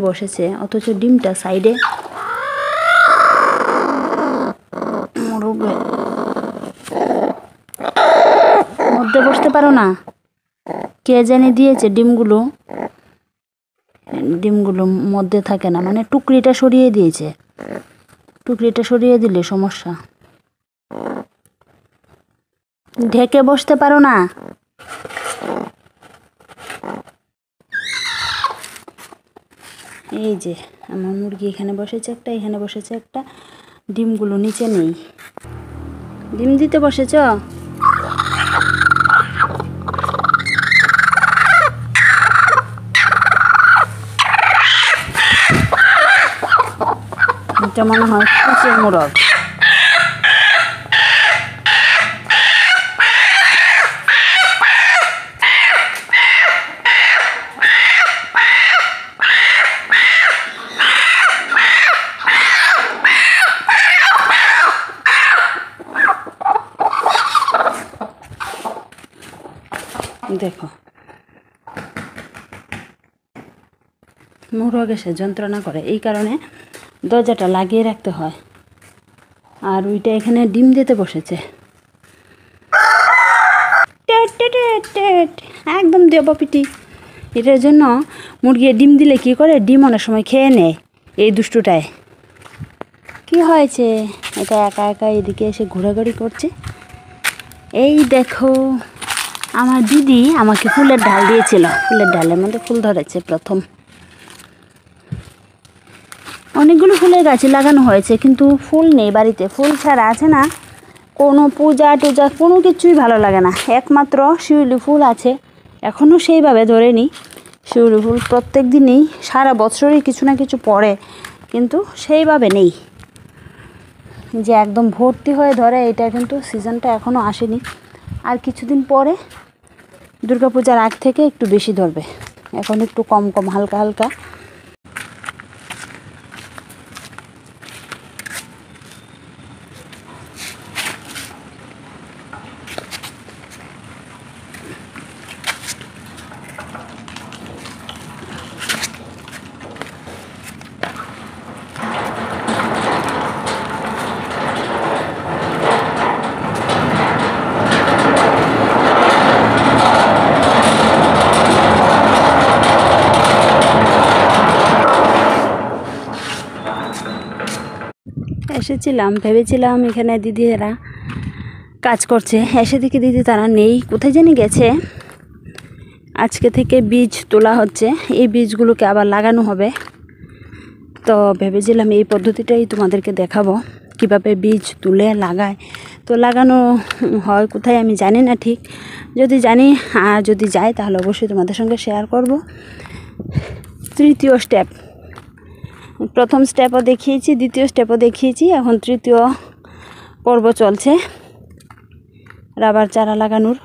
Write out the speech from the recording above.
বসেছে, অথচ ডিমটা সাইডে। মধ্যে বসতে পারো না, কে জানি দিয়েছে ডিমগুলো মধ্যে থাকে না, মানে টুকরিটা সরিয়ে দিয়েছে। টুকরিটা সরিয়ে দিলে সমস্যা। ঢেকে বসতে পারো না। এই যে আমার মুরগি এখানে বসেছে একটা, এখানে বসেছে একটা, ডিমগুলো নিচে নেই। ডিম দিতে বসেছ? এটা মনে হয় কুচের মোরগ। দেখো মোরগ এসে যন্ত্রণা করে, এই কারণে দরজাটা লাগিয়ে রাখতে হয়। আর ওইটা এখানে ডিম দিতে বসেছে, একদম দেবপিটি। এটার জন্য মুরগি ডিম দিলে কি করে, ডিম অনেক সময় খেয়ে নেয় এই দুষ্টুটায়। কি হয়েছে, এটা একা একা এদিকে এসে ঘোরাঘুরি করছে। এই দেখো আমার দিদি আমাকে ফুলের ডাল দিয়েছিল, ফুলের ডালের মধ্যে ফুল ধরেছে প্রথম। অনেকগুলো ফুলের গাছ লাগানো হয়েছে, কিন্তু ফুল নেই বাড়িতে। ফুল ছাড়া আছে না কোনো পূজা টুজা কোনো কিছুই ভালো লাগে না। একমাত্র শিউলি ফুল আছে, এখনও সেইভাবে ধরেনি। শিউলি ফুল প্রত্যেক দিনই সারা বছরই কিছু না কিছু পড়ে, কিন্তু সেইভাবে নেই যে একদম ভর্তি হয়ে ধরে। এটা কিন্তু সিজনটা এখনও আসেনি, আর কিছুদিন পরে দুর্গাপূজার আগ থেকে একটু বেশি ধরবে। এখন একটু কম কম হালকা হালকা। এসেছিলাম, ভেবেছিলাম এখানে দিদিরা কাজ করছে, এসে দেখি দিদি তারা নেই, কোথায় জানি গেছে। আজকে থেকে বীজ তোলা হচ্ছে, এই বীজগুলোকে আবার লাগানো হবে। তো ভেবেছিলাম এই পদ্ধতিটাই তোমাদেরকে দেখাবো, কিভাবে বীজ তুলে লাগায়। তো লাগানো হয় কোথায় আমি জানি না ঠিক, যদি জানি আর যদি যাই তাহলে অবশ্যই তোমাদের সঙ্গে শেয়ার করব। তৃতীয় স্টেপ, প্রথম স্টেপও দেখিয়েছি, দ্বিতীয় স্টেপও দেখিয়েছি, এখন তৃতীয় পর্ব চলছে রাবার চারা লাগানোর।